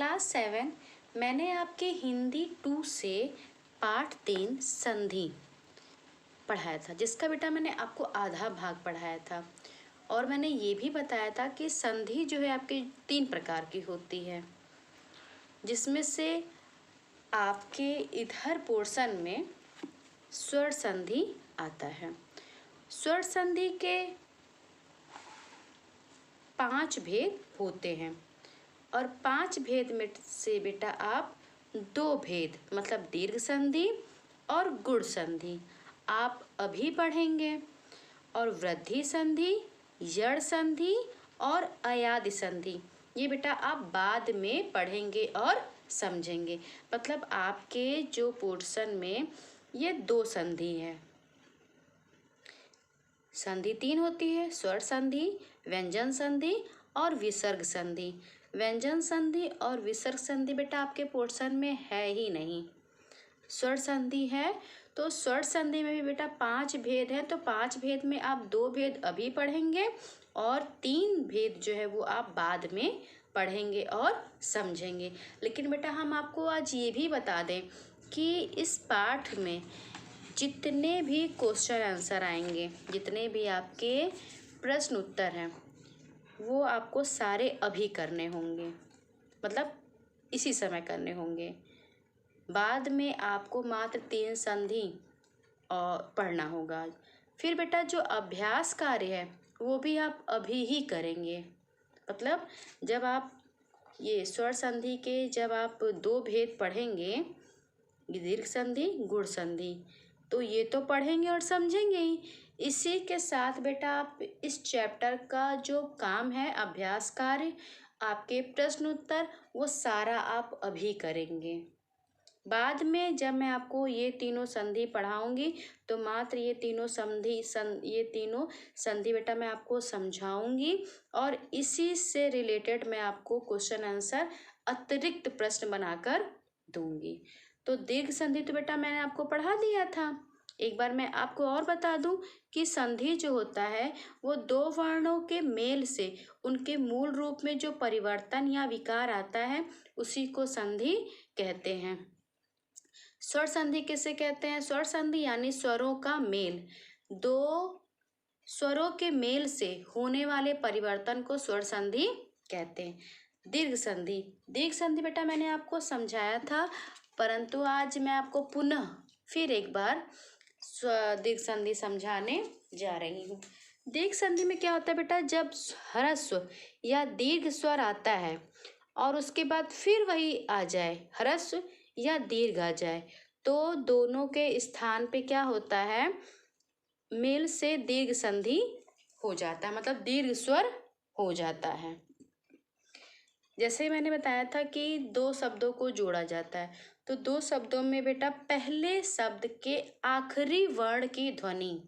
Class 7 मैंने आपके हिंदी 2 से पाठ 3 संधि पढ़ाया था, जिसका बेटा मैंने आपको आधा भाग पढ़ाया था। और मैंने ये भी बताया था कि संधि जो है आपके 3 प्रकार की होती है, जिसमें से आपके इधर पोर्शन में स्वर संधि आता है। स्वर संधि के 5 भेद होते हैं और 5 भेद में से बेटा आप 2 भेद मतलब दीर्घ संधि और गुण संधि आप अभी पढ़ेंगे, और वृद्धि संधि, यड़ संधि और अयादि संधि ये बेटा आप बाद में पढ़ेंगे और समझेंगे। मतलब आपके जो पोर्शन में ये 2 संधि है। संधि 3 होती है, स्वर संधि, व्यंजन संधि और विसर्ग संधि। व्यंजन संधि और विसर्ग संधि बेटा आपके पोर्शन में है ही नहीं। स्वर संधि है तो स्वर संधि में भी बेटा 5 भेद हैं, तो 5 भेद में आप 2 भेद अभी पढ़ेंगे और 3 भेद जो है वो आप बाद में पढ़ेंगे और समझेंगे। लेकिन बेटा हम आपको आज ये भी बता दें कि इस पाठ में जितने भी क्वेश्चन आंसर आएंगे, जितने भी आपके प्रश्न उत्तर हैं, वो आपको सारे अभी करने होंगे, मतलब इसी समय करने होंगे। बाद में आपको मात्र 3 संधि और पढ़ना होगा। फिर बेटा जो अभ्यास कार्य है वो भी आप अभी ही करेंगे। मतलब जब आप ये स्वर संधि के जब आप 2 भेद पढ़ेंगे, दीर्घ संधि, गुण संधि, तो ये तो पढ़ेंगे और समझेंगे ही। इसी के साथ बेटा आप इस चैप्टर का जो काम है अभ्यास कार्य, आपके प्रश्न उत्तर, वो सारा आप अभी करेंगे। बाद में जब मैं आपको ये तीनों संधि पढ़ाऊंगी तो मात्र ये तीनों संधि बेटा मैं आपको समझाऊंगी और इसी से रिलेटेड मैं आपको क्वेश्चन आंसर अतिरिक्त प्रश्न बनाकर दूंगी। तो दीर्घ संधि तो बेटा मैंने आपको पढ़ा दिया था। एक बार मैं आपको और बता दूं कि संधि जो होता है वो 2 वर्णों के मेल से उनके मूल रूप में जो परिवर्तन या विकार आता है उसी को संधि कहते हैं। स्वर संधि किसे कहते हैं? स्वर संधि यानी स्वरों का मेल, 2 स्वरों के मेल से होने वाले परिवर्तन को स्वर संधि कहते हैं। दीर्घ संधि, दीर्घ संधि बेटा मैंने आपको समझाया था, परंतु आज मैं आपको पुनः फिर एक बार दीर्घ संधि समझाने जा रही हूँ। दीर्घ संधि में क्या होता है बेटा, जब ह्रस्व या दीर्घ स्वर आता है और उसके बाद फिर वही आ जाए, ह्रस्व या दीर्घ आ जाए, तो दोनों के स्थान पे क्या होता है, मेल से दीर्घ संधि हो जाता है, मतलब दीर्घ स्वर हो जाता है। जैसे मैंने बताया था कि 2 शब्दों को जोड़ा जाता है, तो 2 शब्दों में बेटा पहले शब्द के आखिरी वर्ण की ध्वनि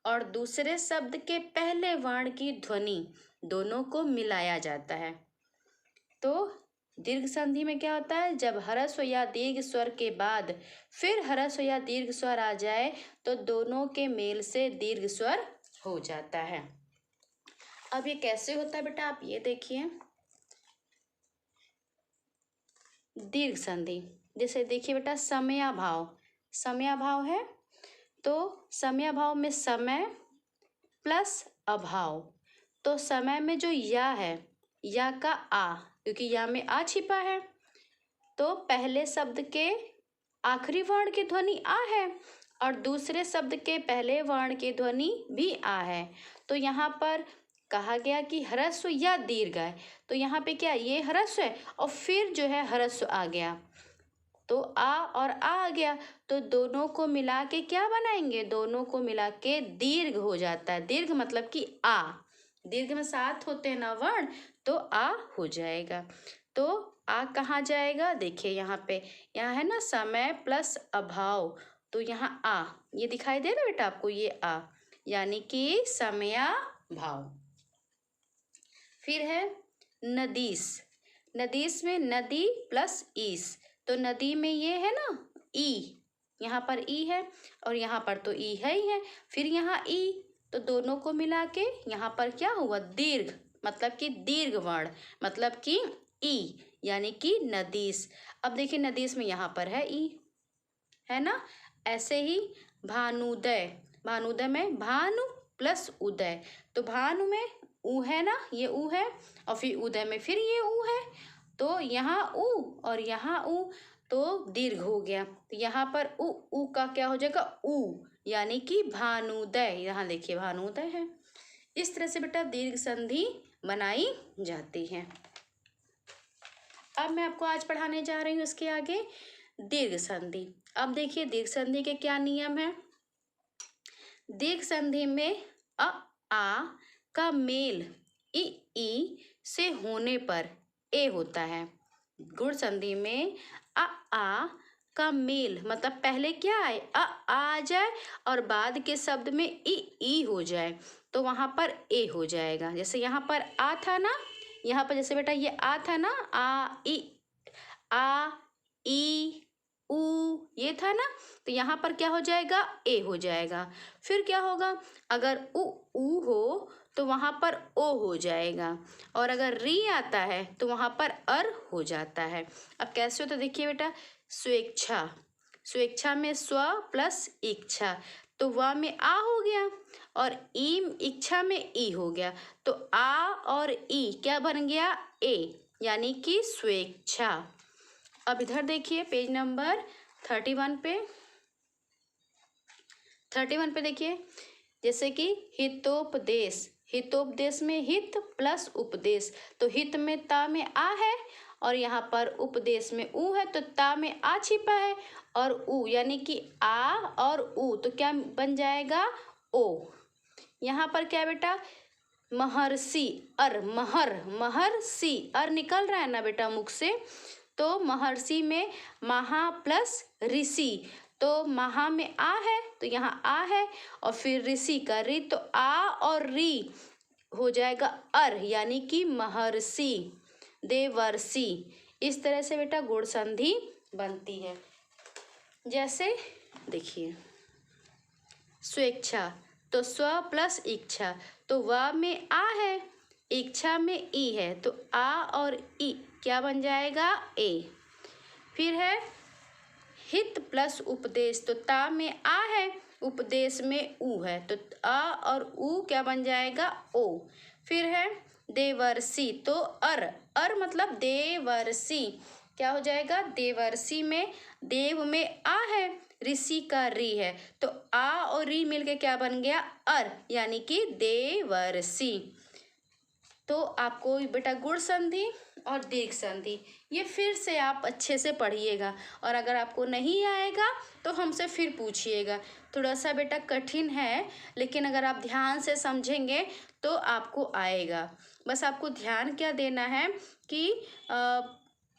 और दूसरे शब्द के पहले वर्ण की ध्वनि दोनों को मिलाया जाता है। तो दीर्घ संधि में क्या होता है, जब ह्रस्व या दीर्घ स्वर के बाद फिर ह्रस्व या दीर्घ स्वर आ जाए तो दोनों के मेल से दीर्घ स्वर हो जाता है। अब ये कैसे होता है बेटा, आप ये देखिए। दीर्घ संधि, जैसे देखिए बेटा समयाभाव, समयाभाव है तो समयाभाव में समय प्लस अभाव, तो समय में जो या है, या का आ, क्योंकि या में आ छिपा है, तो पहले शब्द के आखिरी वर्ण की ध्वनि आ है और दूसरे शब्द के पहले वर्ण की ध्वनि भी आ है। तो यहाँ पर कहा गया कि ह्रस्व या दीर्घ है, तो यहाँ पे क्या ये ह्रस्व है और फिर जो है ह्रस्व आ गया, तो आ और आ गया, तो दोनों को मिला के क्या बनाएंगे, दोनों को मिला के दीर्घ हो जाता है। दीर्घ मतलब कि आ, दीर्घ में 7 होते हैं ना वर्ण, तो आ हो जाएगा। तो आ कहाँ जाएगा, देखिए यहाँ पे, यहाँ है ना समय प्लस अभाव, तो यहाँ आ, ये दिखाई दे रहा है बेटा आपको, ये आ, यानी कि समयाभाव। फिर है नदीस, नदीस में नदी प्लस ईस, तो नदी में ये है ना ई, यहाँ पर ई है और यहाँ पर तो ई है ही है, फिर यहाँ ई, तो दोनों को मिला के यहाँ पर क्या हुआ, दीर्घ, मतलब कि दीर्घ वर्ण, मतलब कि ई, यानी कि नदीस। अब देखिए नदीस में यहाँ पर है ई, है ना। ऐसे ही भानुदय, भानुदय में भानु प्लस उदय, तो भानु में ऊ है ना, ये ऊ है, और फिर उदय में फिर ये ऊ है, तो यहाँ ऊ और यहाँ ऊ, तो दीर्घ हो गया, तो यहाँ पर ऊ का क्या हो जाएगा, ऊ, यानी कि भानुदय। यहाँ देखिए भानुदय है। इस तरह से बेटा दीर्घ संधि बनाई जाती है। अब मैं आपको आज पढ़ाने जा रही हूँ इसके आगे दीर्घ संधि। अब देखिए दीर्घ संधि के क्या नियम है। दीर्घ संधि में अ आ का मेल ई से होने पर ए होता है। गुण संधि में आ का मेल मतलब पहले क्या आए, आ जाए और बाद के शब्द में ई हो जाए, तो वहां पर ए हो जाएगा। जैसे यहाँ पर आ था ना, यहाँ पर जैसे बेटा ये आ था ना, आ ई ऊ ये था ना, तो यहाँ पर क्या हो जाएगा, ए हो जाएगा। फिर क्या होगा, अगर ऊ हो तो वहाँ पर ओ हो जाएगा, और अगर री आता है तो वहाँ पर अर हो जाता है। अब कैसे होता देखिए बेटा, स्वेच्छा, स्वेच्छा में स्व प्लस इच्छा, तो व में आ हो गया, और ईम इच्छा में ई हो गया, तो आ और ई क्या बन गया, ए, यानी कि स्वेच्छा। अब इधर देखिए पेज नंबर 31 पे, 31 पे देखिए, जैसे कि हितोपदेश, हितोपदेश में हित प्लस उपदेश, तो हित में ता में आ है और यहाँ पर उपदेश में ऊ है, तो ता में आ छिपा है और ऊ, यानी कि आ और ऊ, तो क्या बन जाएगा, ओ। यहाँ पर क्या बेटा, महर्षि, अर, महर्षि, अर निकल रहा है ना बेटा मुख से, तो महर्षि में महा प्लस ऋषि, तो महा में आ है तो यहाँ आ है, और फिर ऋषि का री, तो आ और री हो जाएगा अर, यानी कि महर्षि, देवर्षि। इस तरह से बेटा गुण संधि बनती है। जैसे देखिए स्वेच्छा, तो स्व प्लस इच्छा, तो व में आ है, इच्छा में ई है, तो आ और ई क्या बन जाएगा, ए। फिर है हित प्लस उपदेश, तो ता में आ है, उपदेश में ऊ है, तो आ और ऊ क्या बन जाएगा, ओ। फिर है देवर्षि, तो अर मतलब देवर्षि, क्या हो जाएगा, देवर्षि में देव में आ है, ऋषि का री है, तो आ और री मिलके क्या बन गया, अर, यानी कि देवर्षि। तो आपको बेटा गुण संधि और दीर्घ संधि ये फिर से आप अच्छे से पढ़िएगा, और अगर आपको नहीं आएगा तो हमसे फिर पूछिएगा। थोड़ा सा बेटा कठिन है, लेकिन अगर आप ध्यान से समझेंगे तो आपको आएगा। बस आपको ध्यान क्या देना है कि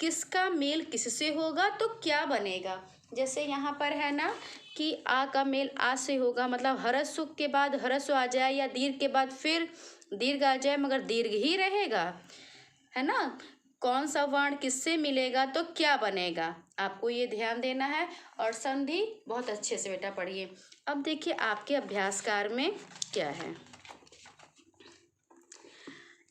किसका मेल किससे होगा तो क्या बनेगा। जैसे यहाँ पर है ना कि आ का मेल आ से होगा, मतलब हरस्व के बाद हरस्व आ जाए, या दीर्घ के बाद फिर दीर्घ आ जाए मगर दीर्घ ही रहेगा, है ना। कौन सा वर्ण किससे मिलेगा तो क्या बनेगा, आपको ये ध्यान देना है, और संधि बहुत अच्छे से बेटा पढ़िए। अब देखिए आपके अभ्यास कार्य में क्या है।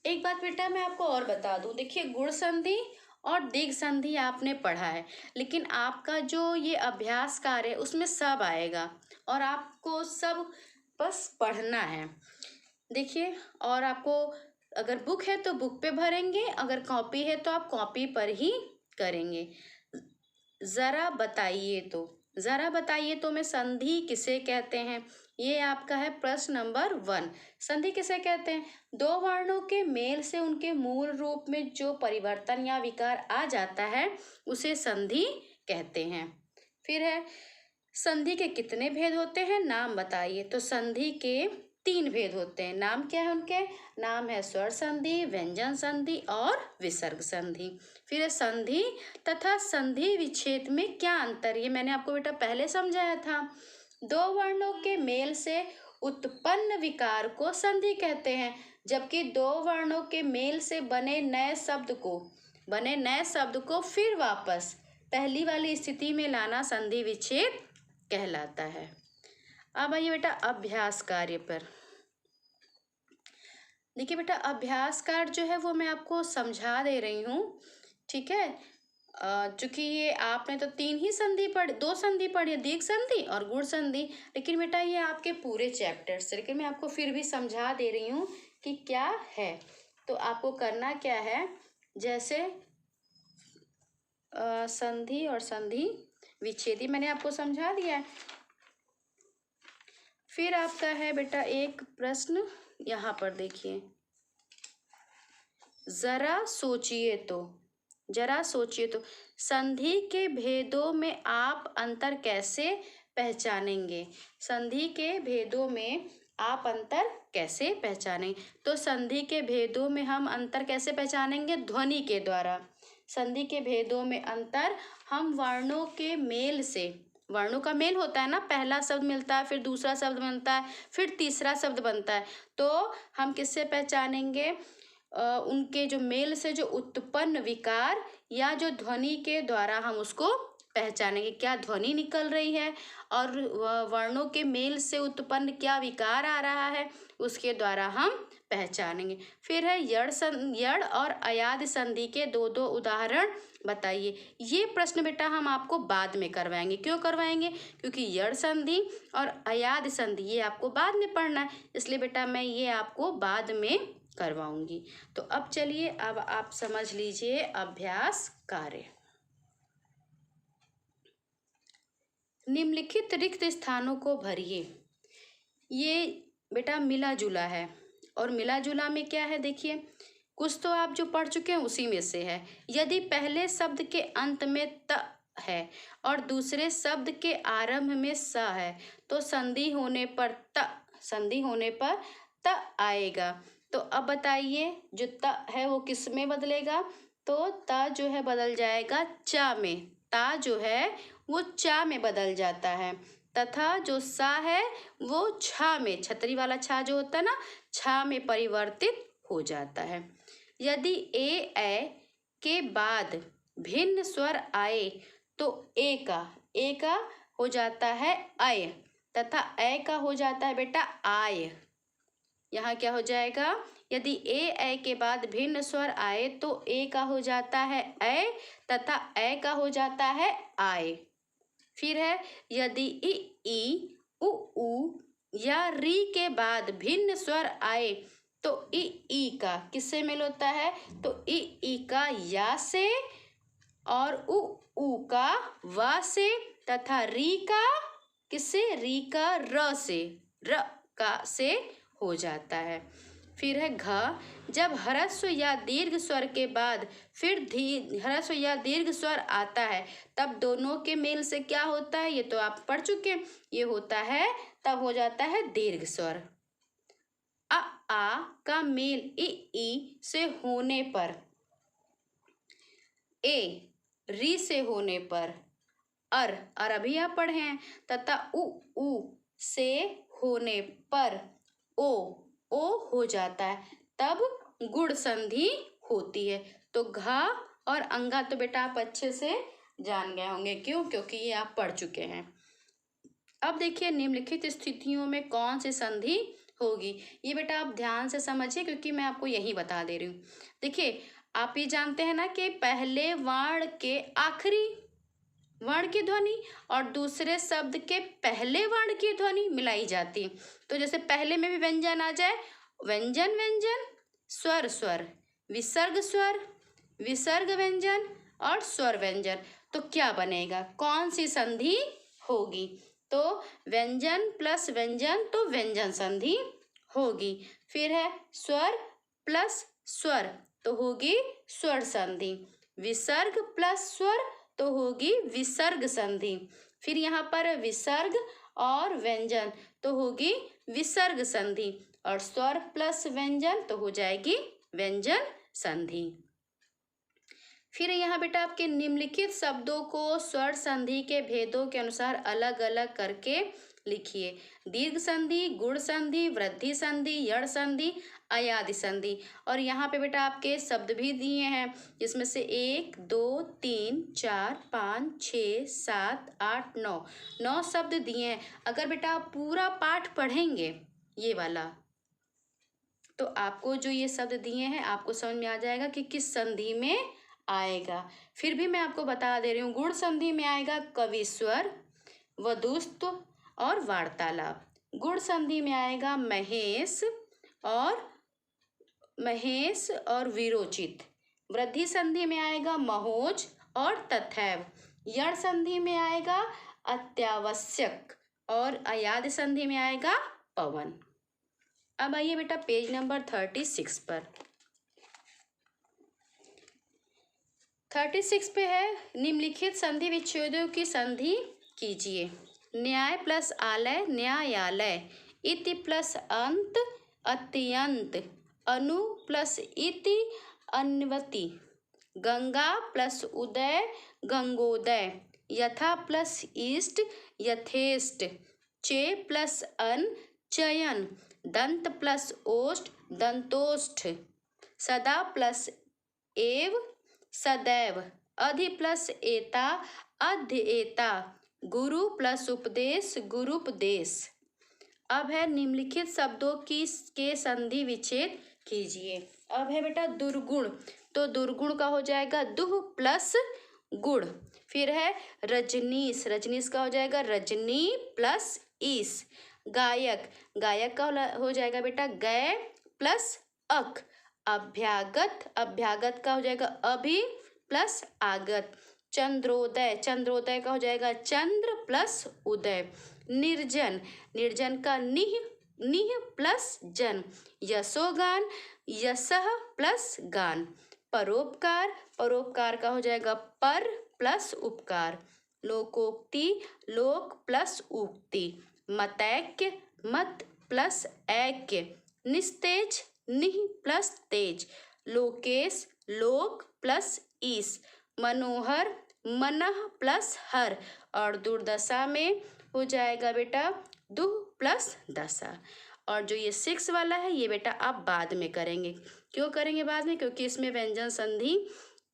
एक बात बेटा मैं आपको और बता दूं, देखिए गुण संधि और दीर्घ संधि आपने पढ़ा है, लेकिन आपका जो ये अभ्यास कार्य है उसमें सब आएगा, और आपको सब बस पढ़ना है। देखिए, और आपको अगर बुक है तो बुक पे भरेंगे, अगर कॉपी है तो आप कॉपी पर ही करेंगे। जरा बताइए तो में संधि किसे कहते हैं, ये आपका है प्रश्न नंबर 1। संधि किसे कहते हैं, दो वर्णों के मेल से उनके मूल रूप में जो परिवर्तन या विकार आ जाता है उसे संधि कहते हैं। फिर है संधि के कितने भेद होते हैं, नाम बताइए। तो संधि के 3 भेद होते हैं। नाम क्या है उनके, नाम है स्वर संधि, व्यंजन संधि और विसर्ग संधि। फिर संधि तथा संधि विच्छेद में क्या अंतर, ये मैंने आपको बेटा पहले समझाया था। दो वर्णों के मेल से उत्पन्न विकार को संधि कहते हैं, जबकि दो वर्णों के मेल से बने नए शब्द को फिर वापस पहली वाली स्थिति में लाना संधि विच्छेद कहलाता है। अब आइए बेटा अभ्यास कार्य पर। देखिए बेटा अभ्यास कार्य जो है वो मैं आपको समझा दे रही हूँ, ठीक है। चूंकि ये आपने तो 3 ही संधि पढ़ 2 संधि पढ़ी है, दीर्घ संधि और गुण संधि, लेकिन बेटा ये आपके पूरे चैप्टर से, लेकिन मैं आपको फिर भी समझा दे रही हूँ कि क्या है। तो आपको करना क्या है, जैसे संधि और संधि विच्छेदी मैंने आपको समझा दिया है। फिर आपका है बेटा एक प्रश्न, यहाँ पर देखिए, जरा सोचिए तो संधि के भेदों में आप अंतर कैसे पहचानेंगे। संधि के भेदों में आप अंतर कैसे पहचानेंगे। तो संधि के भेदों में हम अंतर कैसे पहचानेंगे, ध्वनि के द्वारा। संधि के भेदों में अंतर हम वर्णों के मेल से, वर्णों का मेल होता है ना, पहला शब्द मिलता है, फिर दूसरा शब्द बनता है, फिर तीसरा शब्द बनता है, तो हम किससे पहचानेंगे, उनके जो मेल से जो उत्पन्न विकार या जो ध्वनि के द्वारा हम उसको पहचानेंगे, क्या ध्वनि निकल रही है और वर्णों के मेल से उत्पन्न क्या विकार आ रहा है, उसके द्वारा हम पहचानेंगे। फिर है यड़ और अयाद संधि के 2-2 उदाहरण बताइए। ये प्रश्न बेटा हम आपको बाद में करवाएंगे। क्यों करवाएंगे, क्योंकि यड़ संधि और अयाद संधि ये आपको बाद में पढ़ना है, इसलिए बेटा मैं ये आपको बाद में करवाऊंगी। तो अब चलिए, अब आप समझ लीजिए अभ्यास कार्य। निम्नलिखित रिक्त स्थानों को भरिए। ये बेटा मिला जुला है, और मिला जुला में क्या है देखिए, कुछ तो आप जो पढ़ चुके हैं उसी में से है। यदि पहले शब्द के अंत में त है और दूसरे शब्द के आरंभ में स है, तो संधि होने पर त आएगा। तो अब बताइए जो त है वो किस में बदलेगा, तो त जो है बदल जाएगा चा में, ता जो है वो चा में बदल जाता है, तथा जो सा है वो छा में, छतरी वाला छा जो होता है ना, छा में परिवर्तित हो जाता है। यदि ए के बाद भिन्न स्वर आए तो ए का हो जाता है अय, तथा ए का हो जाता है बेटा आय। यहाँ क्या हो जाएगा, यदि ए के बाद भिन्न स्वर आए तो ए का हो जाता है ऐ, तथा ए का हो जाता है आय। फिर है यदि ई उ या री के बाद भिन्न स्वर आए तो ई का किससे मेल होता है, तो ई का या से, और उ का वा से, तथा री का किससे, री का र से, र का से हो जाता है। फिर है घ, जब ह्रस्व या दीर्घ स्वर के बाद फिर ह्रस्व या दीर्घ स्वर आता है तब दोनों के मेल से क्या होता है, ये तो आप पढ़ चुके हैं, ये होता है तब हो जाता है दीर्घ स्वर। आ का मेल ई से होने पर, ए री से होने पर अर अभी आप पढ़े हैं, तथा उ से होने पर ओ हो जाता है, तब गुण संधि होती है। तो घा और अंगा तो बेटा आप अच्छे से जान गए होंगे, क्यों, क्योंकि ये आप पढ़ चुके हैं। अब देखिए निम्नलिखित स्थितियों में कौन सी संधि होगी, ये बेटा आप ध्यान से समझिए, क्योंकि मैं आपको यही बता दे रही हूँ। देखिए आप ये जानते हैं ना कि पहले वर्ण के आखिरी वर्ण की ध्वनि और दूसरे शब्द के पहले वर्ण की ध्वनि मिलाई जाती है। तो जैसे पहले में भी व्यंजन आ जाए, व्यंजन व्यंजन, स्वर स्वर, विसर्ग व्यंजन और स्वर व्यंजन, तो क्या बनेगा, कौन सी संधि होगी, तो व्यंजन प्लस व्यंजन तो व्यंजन संधि होगी। फिर है स्वर प्लस स्वर तो होगी स्वर संधि, विसर्ग प्लस स्वर तो होगी विसर्ग संधि। फिर यहाँ पर विसर्ग और व्यंजन तो होगी विसर्ग संधि, और स्वर प्लस व्यंजन तो हो जाएगी व्यंजन संधि। फिर यहाँ बेटा आपके निम्नलिखित शब्दों को स्वर संधि के भेदों के अनुसार अलग अलग करके लिखिए। दीर्घ संधि, गुण संधि, वृद्धि संधि, यड़ संधि, अयादि संधि। और यहाँ पे बेटा आपके शब्द भी दिए हैं, जिसमें से 1 2 3 4 5 6 7 8 9 शब्द दिए हैं। अगर बेटा आप पूरा पाठ पढ़ेंगे ये वाला, तो आपको जो ये शब्द दिए हैं आपको समझ में आ जाएगा कि किस संधि में आएगा। फिर भी मैं आपको बता दे रही हूँ, गुण संधि में आएगा कविस्वर, वधूस्त्व और वार्तालाप। गुण संधि में आएगा महेश और विरोचित। वृद्धि संधि में आएगा महोज और तथैव। यण संधि में आएगा अत्यावश्यक और अयाद संधि में आएगा पवन। अब आइए बेटा पेज नंबर 36 पर। 36 पे है, निम्नलिखित संधि विच्छेदों की संधि कीजिए। न्याय प्लस आलय न्यायालय, इति प्लस अंत अत्यंत, अनु प्लस इति अन्वति, गंगा प्लस उदय गंगोदय, यथा प्लस ईस्ट यथेष्ट, चे प्लस अन चयन, दंत प्लस ओष्ठ दंतोष्ठ, सदा प्लस एव सदैव, अधि प्लस एता अध्येता, गुरु प्लस उपदेश गुरुपदेश। अब है निम्नलिखित शब्दों के संधि विच्छेद कीजिए। अब है बेटा दुर्गुण, तो दुर्गुण का हो जाएगा दुह प्लस गुण। फिर है रजनीश, रजनीश का हो जाएगा रजनी प्लस ईस। गायक, गायक का हो जाएगा बेटा गय प्लस अक। अभ्यागत, अभ्यागत का हो जाएगा अभि प्लस आगत। चंद्रोदय, चंद्रोदय का हो जाएगा चंद्र प्लस उदय। निर्जन, निर्जन का निह प्लस जन। यशोगान, यशः प्लस गान। परोपकार, परोपकार का हो जाएगा पर प्लस उपकार। लोकोक्ति, लोक प्लस उक्ति। मतैक्य, मत प्लस ऐक्य। निस्तेज, निह प्लस तेज। लोकेश, लोक प्लस ईस। मनोहर, मनः प्लस हर। और दुर्दशा में हो जाएगा बेटा दुह प्लस दशा। और जो ये 6 वाला है ये बेटा आप बाद में करेंगे। क्यों करेंगे बाद में? क्योंकि इसमें व्यंजन संधि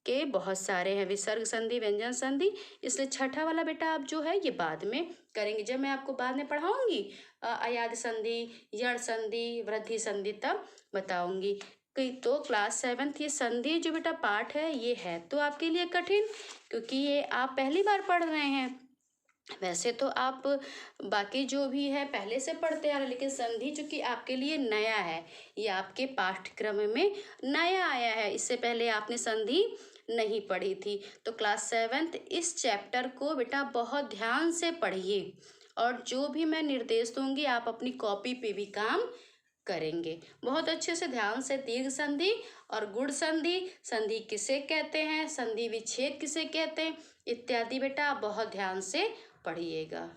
के बहुत सारे हैं, विसर्ग संधि, व्यंजन संधि, इसलिए छठा वाला बेटा आप जो है ये बाद में करेंगे। जब मैं आपको बाद में पढ़ाऊंगी अयाद संधि, यण संधि, वृद्धि संधि तब बताऊंगी। तो क्लास 7th ये संधि जो बेटा पाठ है ये है तो आपके लिए कठिन, क्योंकि ये आप पहली बार पढ़ रहे हैं। वैसे तो आप बाकी जो भी है पहले से पढ़ते आ रहे, लेकिन संधि चूंकि आपके लिए नया है, ये आपके पाठ्यक्रम में नया आया है, इससे पहले आपने संधि नहीं पढ़ी थी। तो क्लास 7th इस चैप्टर को बेटा बहुत ध्यान से पढ़िए और जो भी मैं निर्देश दूंगी आप अपनी कॉपी पे भी काम करेंगे बहुत अच्छे से, ध्यान से। दीर्घ संधि और गुण संधि, संधि किसे कहते हैं, संधि विच्छेद किसे कहते हैं इत्यादि बेटा आप बहुत ध्यान से पढ़िएगा।